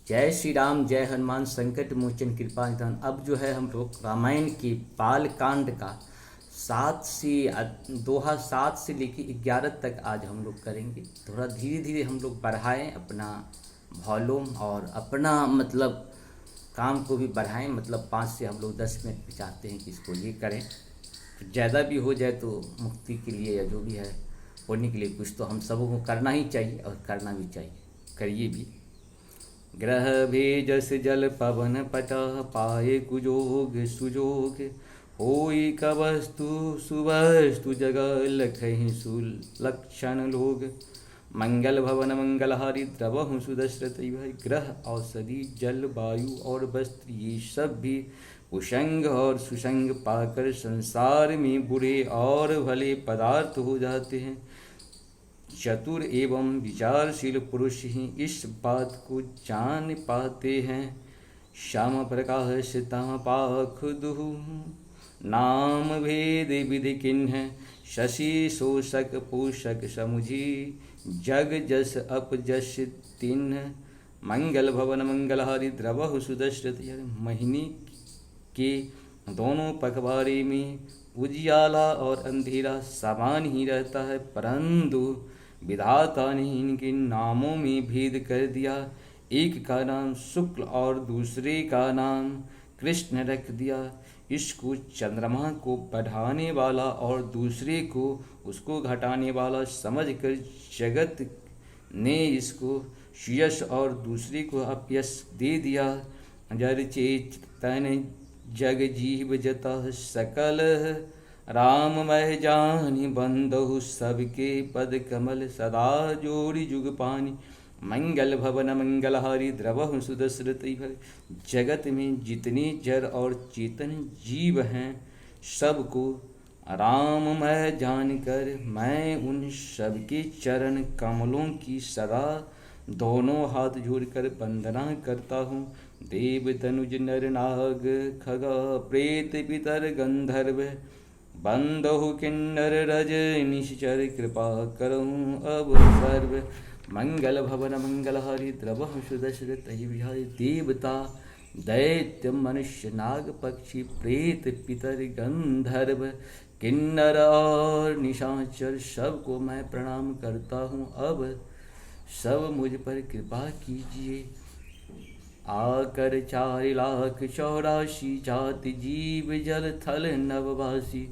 जय श्री राम, जय हनुमान, संकट मोचन कृपा निधान। अब जो है हम लोग रामायण के बाल कांड का 7 से लेके 11 तक आज हम लोग करेंगे। थोड़ा धीरे धीरे हम लोग बढ़ाएं अपना वॉल्यूम और अपना मतलब काम को भी बढ़ाएं। मतलब 5 से हम लोग 10 मिनट पे चाहते हैं कि इसको ये करें। ज़्यादा भी हो जाए तो मुक्ति के लिए या जो भी है होने के लिए कुछ तो हम सबों को करना ही चाहिए और करना भी चाहिए। करिए भी। ग्रह भेजस जल पवन पटह पाए कुजोग सुजोग होई कवस्तु सुवस्तु जगह लखहि सुलक्षण लोग। मंगल भवन मंगलहारी द्रवहु सुदशरथ भाई। ग्रह औषधि जल वायु और वस्त्र ये सब भी कुसंग और सुसंग पाकर संसार में बुरे और भले पदार्थ हो जाते हैं। चतुर एवं विचारशील पुरुष ही इस बात को जान पाते हैं। श्याम प्रकाश तम पाखुदुहु नाम भेद विधि किन्ह शशि शोषक पोषक समुझी जग जस अपजस तिन्ह। मंगल भवन मंगलहारी द्रवहु सुदशरथ। महीने के दोनों पखवाड़े में उजियाला और अंधेरा समान ही रहता है, परंतु विधाता ने इनके नामों में भेद कर दिया। एक का नाम शुक्ल और दूसरे का नाम कृष्ण रख दिया। इसको चंद्रमा को बढ़ाने वाला और दूसरे को उसको घटाने वाला समझकर जगत ने इसको यश और दूसरे को अपयश दे दिया। जर चेतन जग जीव जता सकल राम मह जानि बंदहु सबके पद कमल सदा जोड़ी जुग पानी। मंगल भवन मंगलहारी द्रवहु सुदशरथ भय। जगत में जितने जड़ और चेतन जीव हैं सबको राममय जानकर मैं उन सबके चरण कमलों की सदा दोनों हाथ जोड़कर वंदना करता हूँ। देव तनुज नर नाग खगा प्रेत पितर गंधर्व बंदहु किन्नर रज निश्चर कृपा करहूँ अब सर्व। मंगल भवन मंगलहारी द्रवहु सुदशरथ विहारी। देवता दैत्य मनुष्य नाग पक्षी प्रेत पितर गंधर्व किन्नर और निशाचर सबको मैं प्रणाम करता हूँ। अब सब मुझ पर कृपा कीजिए। आकर 4,84,000 जाति जीव जल थल नववासी।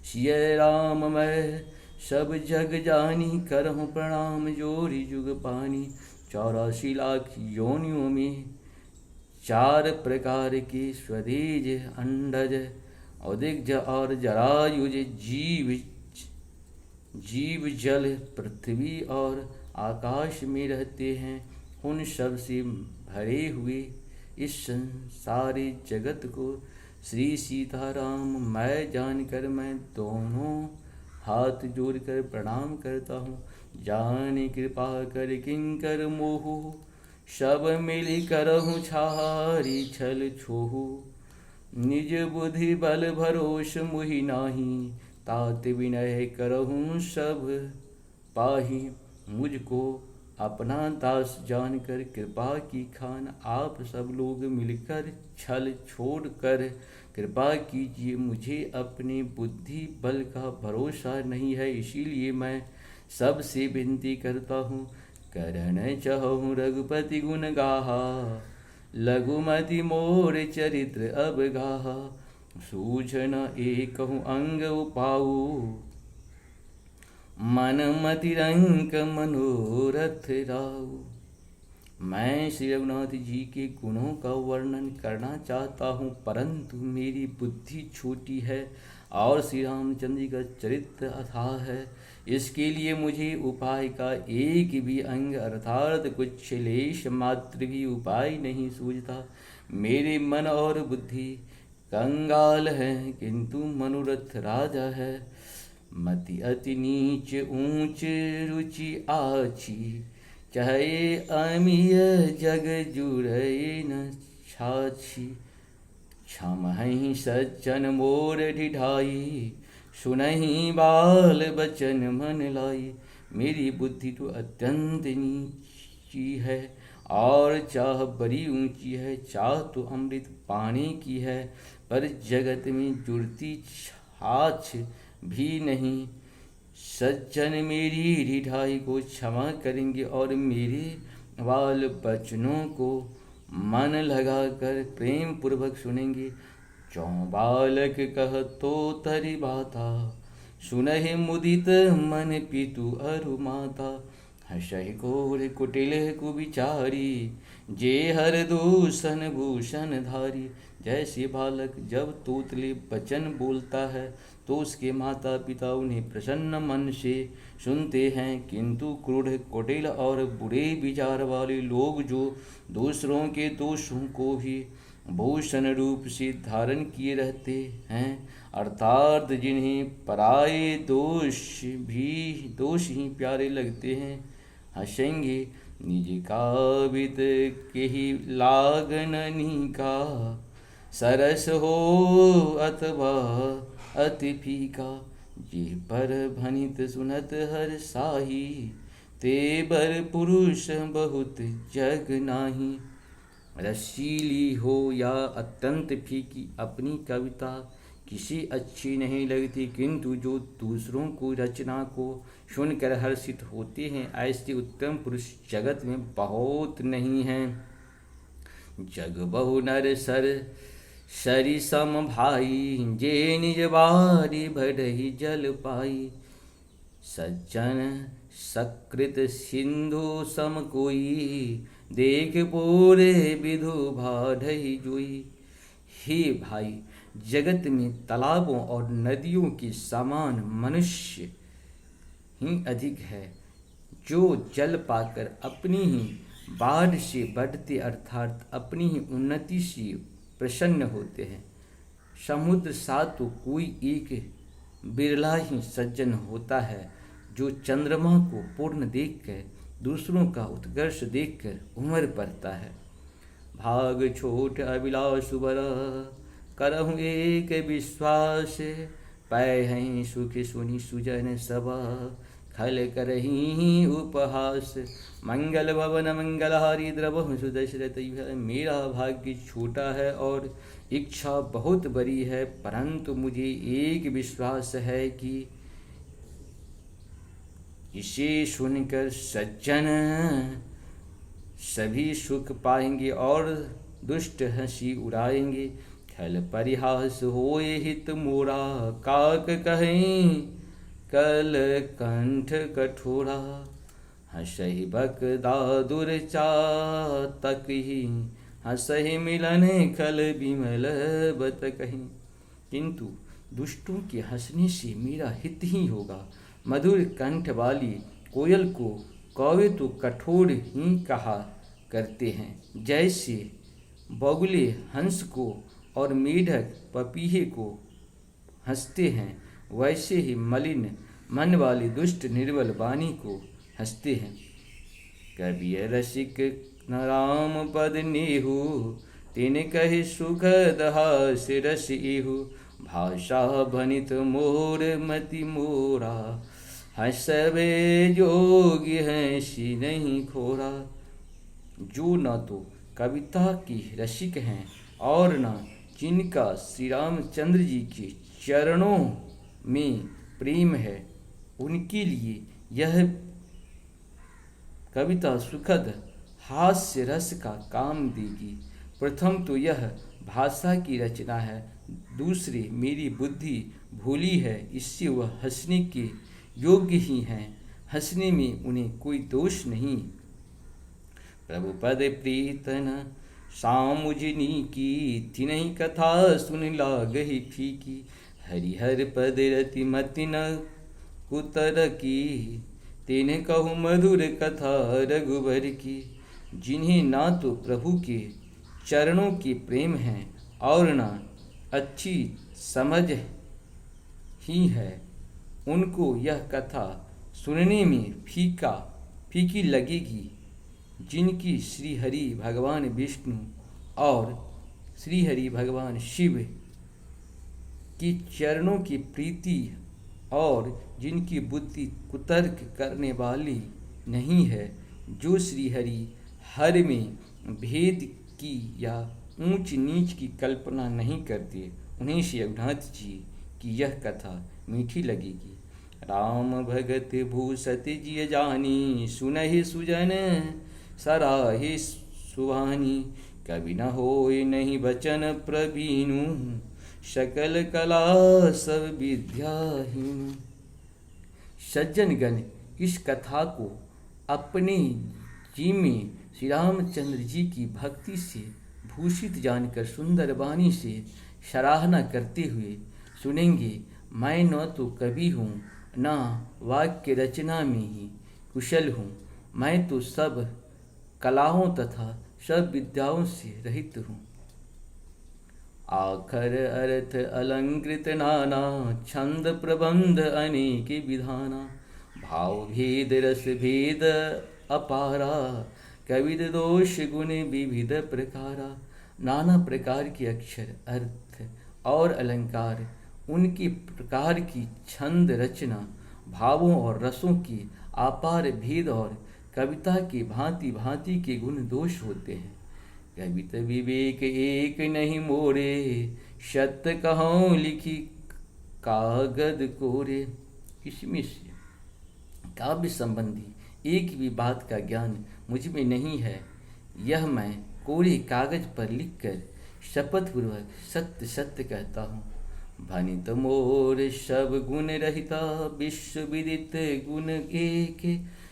सिय राम मैं सब जग जानी करहूँ प्रणाम जोरी जुग पानी। 84 लाख योनियों में 4 प्रकार के स्वदेज अंडज उदिग्ज और जरायुज जीव जल पृथ्वी और आकाश में रहते हैं। उन सब से भरे हुए इस संसारी जगत को श्री सीताराम मैं जानकर मैं दोनों हाथ जोड़कर प्रणाम करता हूँ। जाने कृपा कर किंकर मोहु सब मिल करहूँ छारी छल छोहु। निज बुद्धि बल भरोस मुहि नाही तात विनय करहूँ सब पाही। मुझको अपना दास जानकर कृपा की खान आप सब लोग मिलकर छल छोड़कर कृपा कीजिए। मुझे अपने बुद्धि बल का भरोसा नहीं है, इसीलिए मैं सबसे विनती करता हूँ। करण चहु रघुपति गुण गाहा लघुमति मोर चरित्र अब गाहा। सूझन एकहु अंग उपाऊ मन मति रंक मनोरथ राऊ। मैं श्री रघुनाथ जी के गुणों का वर्णन करना चाहता हूँ, परंतु मेरी बुद्धि छोटी है और श्री रामचंद्र जी का चरित्र अथाह है। इसके लिए मुझे उपाय का एक भी अंग अर्थात कुछ लेश मात्र भी उपाय नहीं सूझता। मेरे मन और बुद्धि कंगाल है किंतु मनोरथ राजा है। मति अति नीच ऊंच रुचि आछी चाहे अमीय जग जुड़े न छाछी। क्षमहि सज्जन मोर ढिढाई सुनहि बाल बचन मन लाई। मेरी बुद्धि तो अत्यंत नीची है और चाह बड़ी ऊंची है, चाह तो अमृत पाने की है, पर जगत में जुड़ती छाछ भी नहीं। सज्जन मेरी ढिठाई को क्षमा करेंगे और मेरे वाल बचनों को मन लगाकर प्रेम पूर्वक सुनेंगे। चौबालक कह तो तरि बाता, सुनहि मुदित मन पितु अरु माता। हर्षहि घोर कुटिल कुविचारी, जे हर दूषण भूषण धारी। जैसे बालक जब तोतले वचन बोलता है तो उसके माता पिता उन्हें प्रसन्न मन से सुनते हैं, किंतु क्रूर कुटिल और बुरे विचार वाले लोग जो दूसरों के दोषों को भी भूषण रूप से धारण किए रहते हैं, अर्थात जिन्हें पराये दोष ही प्यारे लगते हैं, हंसेंगे निज काबित के ही लागन का। सरस हो अथवा अति फीका, जे पर भनित सुनत हर साही। ते बर पुरुष बहुत जग नाही। रसीली हो या अत्यंत फीकी, अपनी कविता किसी अच्छी नहीं लगती, किंतु जो दूसरों को रचना को सुनकर हर्षित होते हैं, ऐसे उत्तम पुरुष जगत में बहुत नहीं हैं। जग बहु नर सर सरि सम भाई, जे निज बारी बढ़ही जल पाई। सज्जन सकृत सिंधु सम कोई, देख पूरे विधु भाढ़ई जोई। हे भाई, जगत में तालाबों और नदियों के समान मनुष्य ही अधिक है, जो जल पाकर अपनी ही बाढ़ से बढ़ते अर्थात अपनी ही उन्नति से प्रसन्न होते हैं। समुद्र सा तो कोई एक बिरला ही सज्जन होता है, जो चंद्रमा को पूर्ण देखकर दूसरों का उत्कर्ष देखकर उमर पड़ता है। भाग छोट अभिलाष बरा, करहु एक विश्वास। पै हैं सुख सुनि सुजन सबा, खल करही उपहास। मंगल भवन मंगलहारी, द्रवहु सुदशरथ। मेरा भाग्य छोटा है और इच्छा बहुत बड़ी है, परंतु मुझे एक विश्वास है कि इसे सुनकर सज्जन सभी सुख पाएंगे और दुष्ट हंसी उड़ाएंगे। खल परिहास होए हित मोरा, काक कहें कल कंठ कठोरा। हंसहि बकदा दुर्चातक ही, हंसहि मिलन खल विमल बत कहीं। किंतु दुष्टों के हंसने से मेरा हित ही होगा। मधुर कंठ वाली कोयल को कौवे तो कठोर ही कहा करते हैं, जैसे बगुले हंस को और मेढक पपीहे को हंसते हैं, वैसे ही मलिन मन वाली दुष्ट निर्बल वाणी को हंसते हैं। कवि रसिक न राम पद नेहु, तिन कहि सुखद हास रस एहु। भाषा भनित मोर मति मोरा, हंसबे जोगी हंसी नहीं खोरा। जो न तो कविता की रसिक हैं और न जिनका श्री रामचंद्र जी के चरणों में प्रेम है, उनके लिए यह कविता सुखद हास्य रस का काम देगी। प्रथम तो यह भाषा की रचना है, दूसरे मेरी बुद्धि भूली है, इससे वह हंसने के योग्य ही हैं, हंसने में उन्हें कोई दोष नहीं। प्रभु पद प्रीतन सामुजनी की, तिनहि कथा सुन लागहि फीकी। हरिहर पद रति मति न कुतर की, तेने कहूँ मधुर कथा रघुबर की। जिन्हें ना तो प्रभु के चरणों की प्रेम है और ना अच्छी समझ ही है, उनको यह कथा सुनने में फीकी लगेगी। जिनकी श्री हरि भगवान विष्णु और श्री हरि भगवान शिव की चरणों की प्रीति और जिनकी बुद्धि कुतर्क करने वाली नहीं है, जो श्री हरि हर में भेद की या ऊंच नीच की कल्पना नहीं करते, उन्हें से रघुनाथ जी की यह कथा मीठी लगेगी। राम भगत भूसत जिय जानी, सुनहि सुजन सराहि सुहानी। कवि न होय नहीं बचन प्रवीणु, सकल कला सब विद्याहीन। सज्जनगण इस कथा को अपने जी में श्री रामचंद्र जी की भक्ति से भूषित जानकर सुंदर वाणी से सराहना करते हुए सुनेंगे। मैं न तो कवि हूँ, न वाक्य रचना में ही कुशल हूँ, मैं तो सब कलाओं तथा सब विद्याओं से रहित हूँ। आखर अर्थ अलंकृत नाना, छंद प्रबंध अनेक विधाना। भाव भेद रस भेद अपारा, कविद दोष गुण विविध प्रकारा। नाना प्रकार के अक्षर, अर्थ और अलंकार, उनके प्रकार की छंद रचना, भावों और रसों की अपार भेद और कविता के भांति भांति के गुण दोष होते हैं। कवित विवेक एक नहीं मोरे, सत्य कहूँ लिखी कागद कोरे। इसमें से काव्य संबंधी एक भी बात का ज्ञान मुझ में नहीं है, यह मैं कोरे कागज पर लिखकर शपथपूर्वक सत्य सत्य कहता हूँ। भनित मोर सब गुण रहिता, विश्व विदित गुण एक,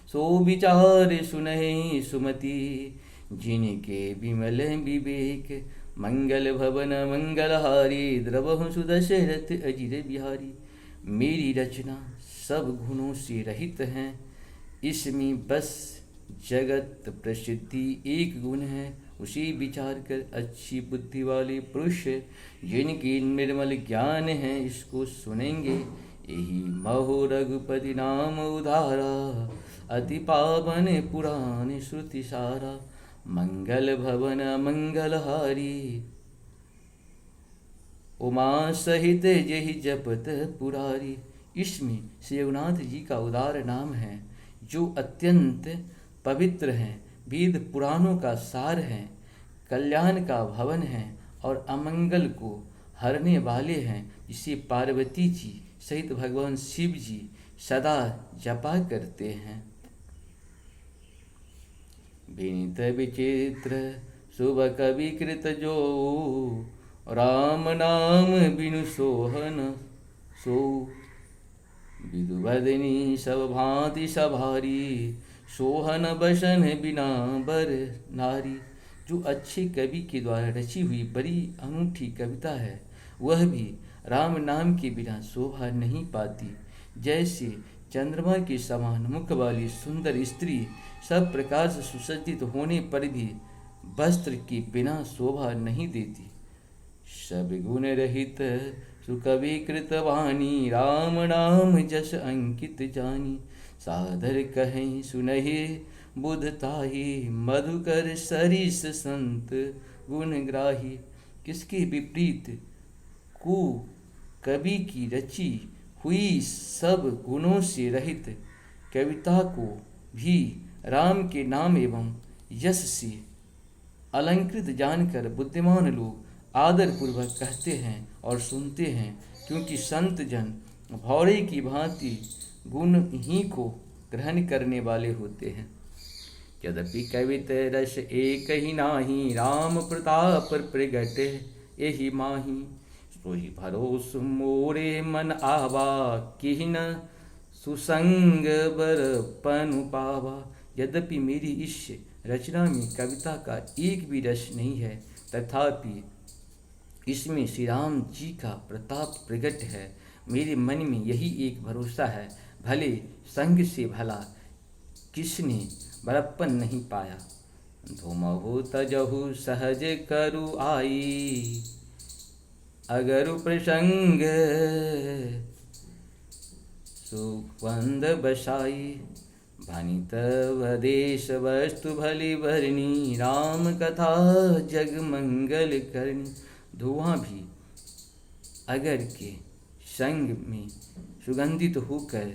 सो विचार सुनहि सुमति, जिनके विमल विवेक। मंगल भवन मंगलहारी, द्रवहु सुदशरथ अजिर बिहारी। मेरी रचना सब गुणों से रहित है, इसमें बस जगत प्रसिद्धि एक गुण है। उसी विचार कर अच्छी बुद्धि वाले पुरुष, जिनकी निर्मल ज्ञान है, इसको सुनेंगे। यही महो रघुपति नाम उधारा, अति पावन पुराण श्रुति सारा। मंगल भवन मंगलहारी, उमा सहित जहि जपत पुरारी। इसमें श्री रघुनाथ जी का उदार नाम है, जो अत्यंत पवित्र हैं, वेद पुराणों का सार हैं, कल्याण का भवन है और अमंगल को हरने वाले हैं, जिसे पार्वती जी सहित भगवान शिव जी सदा जपा करते हैं। विनीत विचित्र शुभ कवि कृत जो, राम नाम बिनु सोहन सो। विदुवदनी सब भांति सभारी, सोहन बसन बिना बर नारी। जो अच्छे कवि के द्वारा रची हुई बड़ी अनूठी कविता है, वह भी राम नाम के बिना शोभा नहीं पाती। जैसे चंद्रमा के समान मुख वाली सुंदर स्त्री सब प्रकार से सुसज्जित होने पर भी वस्त्र के बिना शोभा नहीं देती। सब गुण रहित सुकवि कृत वाणी, राम नाम जस अंकित जानी। सादर कहें सुनहि बुध ताही, मधुकर सरिस संत गुण ग्राही। किसके विपरीत को कवि की रची हुई सब गुणों से रहित कविता को भी राम के नाम एवं यश से अलंकृत जानकर बुद्धिमान लोग आदर पूर्वक कहते हैं और सुनते हैं, क्योंकि संत जन भौरे की भांति गुण ही को ग्रहण करने वाले होते हैं। यद्यपि कवित रस एक ही नाही, राम प्रताप प्रगट एहि माही। सोहि भरोस मोरे मन आवा, किहिन सुसंग बरपनु पावा। यद्यपि मेरी इस रचना में कविता का एक भी रस नहीं है, तथापि इसमें श्री राम जी का प्रताप प्रकट है। मेरे मन में यही एक भरोसा है, भले संग से भला किसने बड़प्पन नहीं पाया। धूमहु तजहु सहज करु आई, अगरु प्रसंग सुबंध बसाई। भनित वदेश वस्तु भली भरनी, राम कथा जग मंगल करनी। धुआं भी अगर के संग में सुगंधित होकर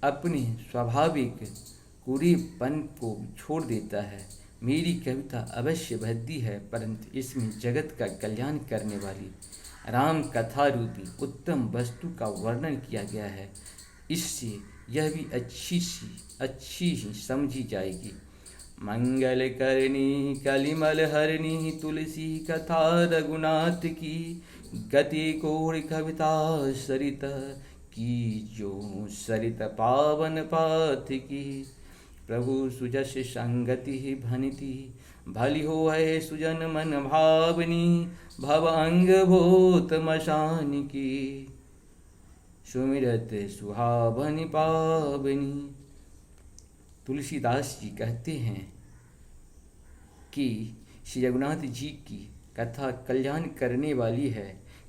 अपने स्वाभाविक कूड़ेपन को छोड़ देता है, मेरी कविता अवश्य भद्दी है, परंतु इसमें जगत का कल्याण करने वाली राम कथा रूपी उत्तम वस्तु का वर्णन किया गया है। इससे यह भी अच्छी ही समझी जाएगी। मंगल करनी कलिमल हरनी तुलसी कथा रघुनाथ की, गति कोण कविता सरित की जो सरित पावन पाथ की। प्रभु सुजस संगति भनिति भली हो है सुजन मन भावनी, भव अंग भूत मशान की सुमिरत सुहावनी पावनी। तुलसीदास जी कहते हैं कि श्री रघुनाथ जी की कथा कल्याण करने वाली है,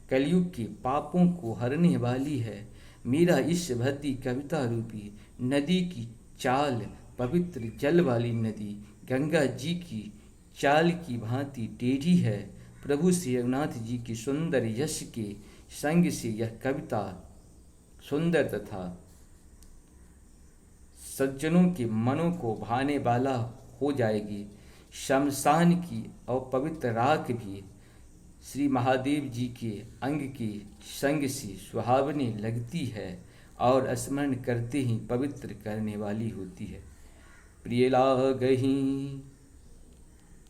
कलयुग के पापों को हरने वाली है। मेरा इस भक्ति कविता रूपी नदी की चाल पवित्र जल वाली नदी गंगा जी की चाल की भांति टेढ़ी है। प्रभु श्री रघुनाथ जी की सुंदर यश के संग से यह कविता सुंदर तथा सज्जनों के मनों को भाने वाला हो जाएगी। शमशान की और पवित्र राख भी श्री महादेव जी के अंग के संग से सुहावनी लगती है और स्मरण करते ही पवित्र करने वाली होती है। प्रिय लागहि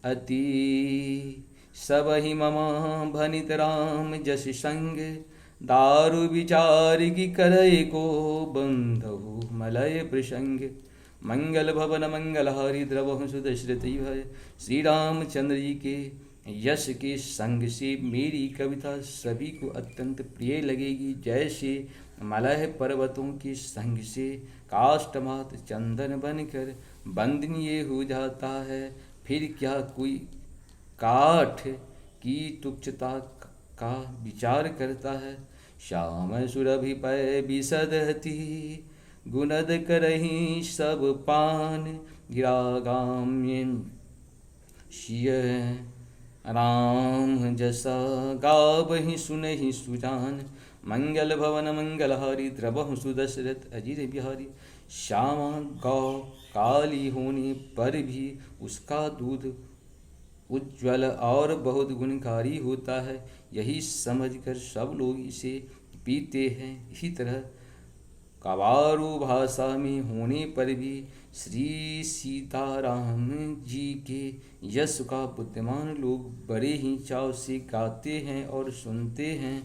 अति सबहि मम भनित राम जस संग, दारु विचार की करय को बंधु मलय प्रसंग। मंगल भवन मंगल हरि द्रवहु सुदशरथ भय, श्री रामचंद्र जी के यश के संग से मेरी कविता सभी को अत्यंत प्रिय लगेगी। जैसे मलय पर्वतों के संग से काष्ठमात चंदन बनकर बंदनीय हो जाता है, फिर क्या कोई काठ की तुच्छता का विचार करता है। श्याम सुरभि पै बिसदती गुणद करही सब पान, गिरागाम्यन शिय राम जसा गावहि सुनहि सुजान। मंगल भवन मंगल हरि द्रवहु सुदशरथ अजिर बिहारी। श्यामा गौ काली होने पर भी उसका दूध उज्ज्वल और बहुत गुणकारी होता है, यही समझकर सब लोग इसे पीते हैं। इसी तरह काबारू भाषा में होने पर भी श्री सीताराम जी के यश का बुद्धिमान लोग बड़े ही चाव से गाते हैं और सुनते हैं।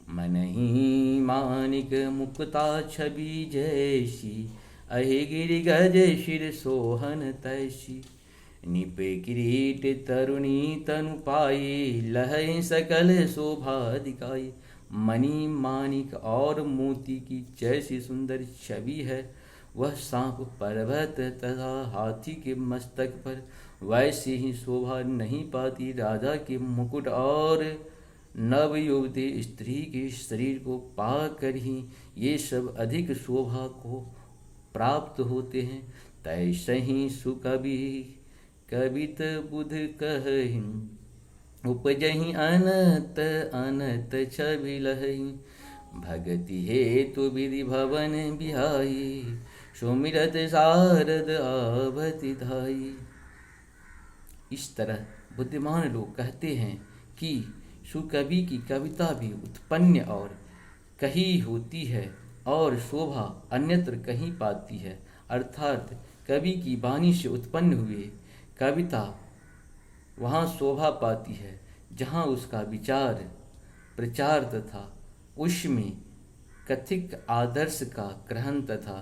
मन ही मानिक मुक्ता छवि जैसी, अहे गिरि गज शिर सोहन तैसी। निपे किरीट तरुणी तनु पाई, लहै सकल शोभा दिखाई। मणि मानिक और मोती की जैसी सुंदर छवि है, वह सांप पर्वत तथा हाथी के मस्तक पर वैसे ही शोभा नहीं पाती। राजा के मुकुट और नवयुवती स्त्री के शरीर को पाकर ही ये सब अधिक शोभा को प्राप्त होते हैं। तैसे ही सुकवि कवित बुध कहहि, उपजहि अनत अनत छवि लहहि। भगति हेतु विधि भवन बिहाई, सुमिरत शारद आवति धाई। इस तरह बुद्धिमान लोग कहते हैं कि सुकवि की कविता भी उत्पन्न और कही होती है और शोभा अन्यत्र कहीं पाती है। अर्थात कवि की वाणी से उत्पन्न हुए कविता वहाँ शोभा पाती है जहाँ उसका विचार प्रचार तथा उसमें कथित आदर्श का ग्रहण तथा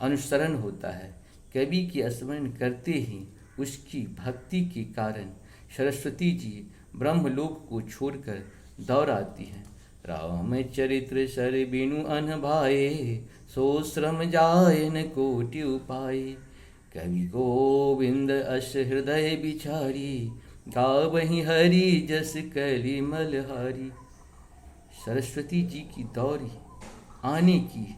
अनुसरण होता है। कवि की स्मरण करते ही उसकी भक्ति के कारण सरस्वती जी ब्रह्मलोक को छोड़कर दौड़ आती हैं। राम चरित्र सर बिनु अन भाए, सो श्रम जाय न कोटि उपाय। कवि गोविंद अस हृदय बिचारी, गावहि हरि जस कलिमल हारी। सरस्वती जी की दौरी आने की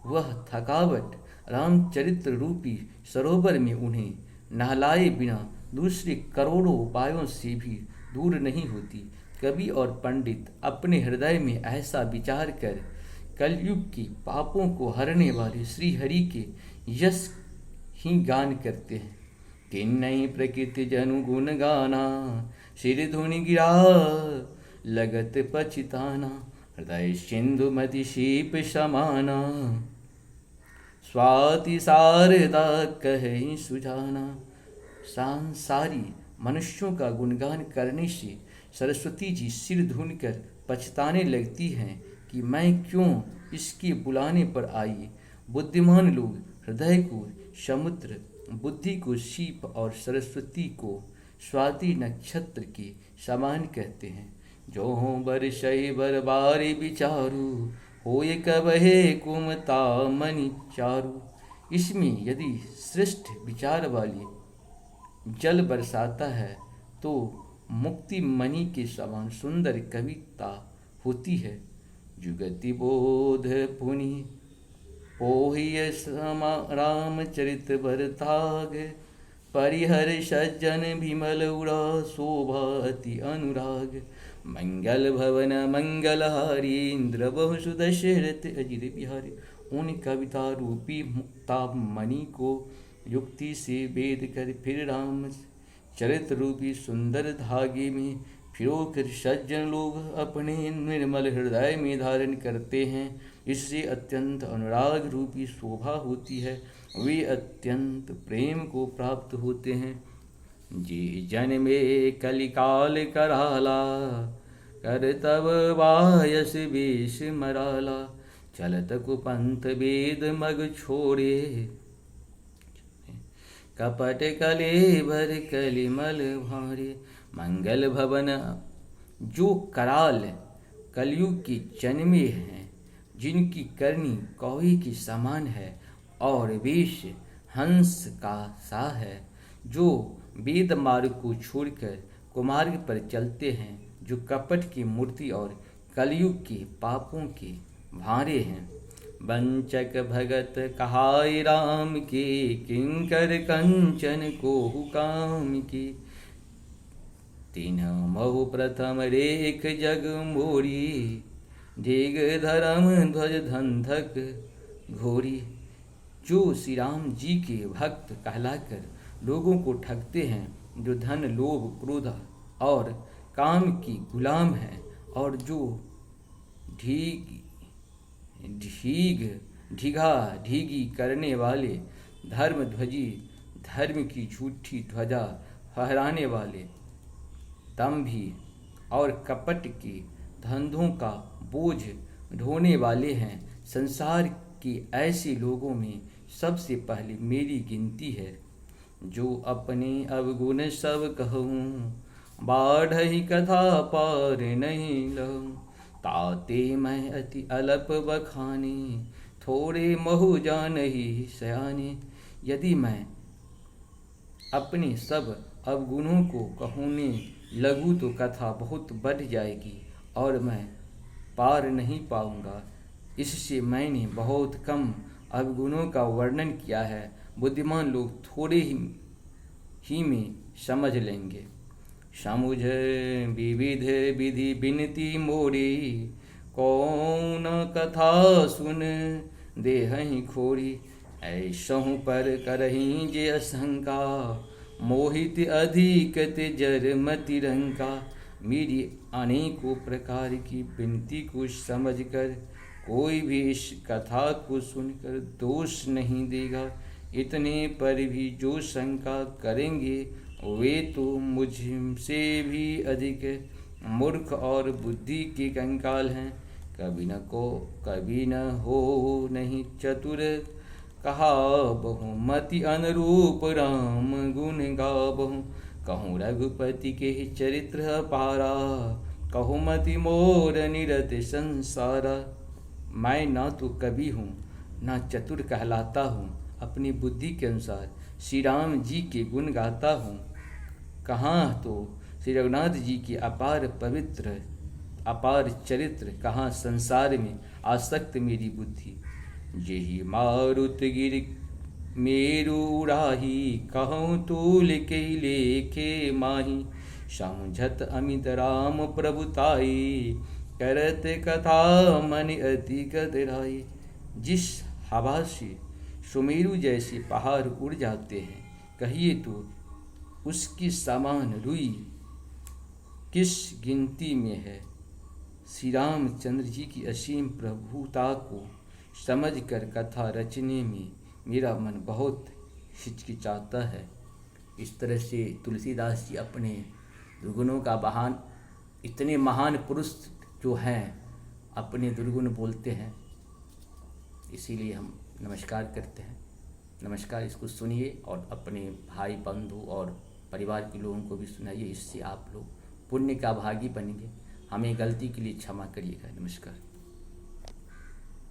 वह थकावट रामचरित्र रूपी सरोवर में उन्हें नहलाए बिना दूसरे करोड़ों उपायों से भी दूर नहीं होती। कवि और पंडित अपने हृदय में ऐसा विचार कर कलयुग के पापों को हरने वाले श्री हरि के यश ही गान करते हैं। किन्नई प्रकृति जनु गुण गाना, सिर धुनि गिरा लगत पछिताना, हृदय सिंधु मति शीप समाना, स्वाति शारदा कहीं सुजाना। सांसारी मनुष्यों का गुणगान करने से सरस्वती जी सिर धुनकर पछताने लगती हैं कि मैं क्यों इसके बुलाने पर आई। बुद्धिमान लोग हृदय को समुद्र, बुद्धि को सीप और सरस्वती को स्वाति नक्षत्र के समान कहते हैं। जो हो बरसई बरबारी विचारू, होय कबहे कुमता मनि चारू। इसमें यदि श्रेष्ठ विचार वाली जल बरसाता है तो मुक्ति मणि के समान सुंदर कविता होती है। जुगति बोध पुनि पोहिय रामचरित बरताग, परिहर सज्जन विमल उड़ा शोभा अति अनुराग। मंगल भवन मंगलहारी, इंद्र बहु सुदशरथ अजिर बिहारी। उन कविता रूपी मुक्ता मणि को युक्ति से वेद कर फिर राम चरित्र रूपी सुंदर धागे में फिरोकर सज्जन लोग अपने निर्मल हृदय में धारण करते हैं। इससे अत्यंत अनुराग रूपी शोभा होती है, वे अत्यंत प्रेम को प्राप्त होते हैं। जी जन में कलिकाल कराला, कर तब वायस वेश मराला। चलत कुपंथ वेद मग छोड़े, कपट कलेबर कलिमल भारे। मंगल भवन जो कराल कलयुग की जन्मे हैं, जिनकी करनी कौवे की समान है और वेश हंस का सा है, जो वेद मार्ग को छोड़कर कुमार्ग पर चलते हैं, जो कपट की मूर्ति और कलयुग के पापों के भारे हैं। वंचक भगत कहाय राम के, किंकर कंचन को काम के। तीन महु प्रथम रेख जग मोरी, देग धर्म ध्वज धंधक घोरी। जो श्री राम जी के भक्त कहलाकर लोगों को ठगते हैं, जो धन लोभ क्रोध और काम की गुलाम है, और जो ढीगा ढीगी करने वाले, धर्म ध्वजी धर्म की झूठी ध्वजा फहराने वाले, दंभी और कपट के धंधों का बोझ ढोने वाले हैं। संसार के ऐसे लोगों में सबसे पहले मेरी गिनती है। जो अपने अवगुण सब कहूँ, बाढ़ही कथा पार नहीं लहूँ। ताते मैं अति अलप बखाने, थोड़े महु जानहि सयाने। यदि मैं अपने सब अवगुणों को कहने लगूँ तो कथा बहुत बढ़ जाएगी और मैं पार नहीं पाऊंगा। इससे मैंने बहुत कम अवगुणों का वर्णन किया है। बुद्धिमान लोग थोड़े ही में समझ लेंगे। समुझ विविध विधि बिनती मोरी, कौन कथा सुन देहहि खोरी। ऐसहु पर करही जे असंका, मोहित अधिक जर मति रंका। मेरी अनेकों प्रकार की विनती को समझकर कोई भी इस कथा को सुनकर दोष नहीं देगा। इतने पर भी जो शंका करेंगे वे तो मुझसे भी अधिक मूर्ख और बुद्धि के कंकाल हैं। कभी न हो नहीं चतुर, कहा बहुमति अनुरूप राम गुण गाबहु। कहूँ रघुपति के चरित्र पारा, कहूँ मति मोर निरत संसारा। मैं ना तो कवि हूँ ना चतुर कहलाता हूँ, अपनी बुद्धि के अनुसार श्री राम जी के गुण गाता हूँ। कहाँ तो श्री रघुनाथ जी की अपार पवित्र अपार चरित्र, कहाँ संसार में आसक्त मेरी बुद्धि। जेहि मारुत गिर मेरु उड़ाही, कहूँ तूल के लेखे माही। समझत अमित राम प्रभुताई, करत कथा मन अति गदराई। जिस हवा से सुमेरु जैसे पहाड़ उड़ जाते हैं, कहिए तो उसकी समान रुई किस गिनती में है। श्री रामचंद्र जी की असीम प्रभुता को समझकर कथा रचने में मेरा मन बहुत हिचकिचाता है। इस तरह से तुलसीदास जी अपने दुर्गुणों का बहान, इतने महान पुरुष जो हैं अपने दुर्गुण बोलते हैं, इसीलिए हम नमस्कार करते हैं। नमस्कार, इसको सुनिए और अपने भाई बंधु और परिवार के लोगों को भी सुनाइए। इससे आप लोग पुण्य का भागी बनेंगे। हमें गलती के लिए क्षमा करिएगा। नमस्कार।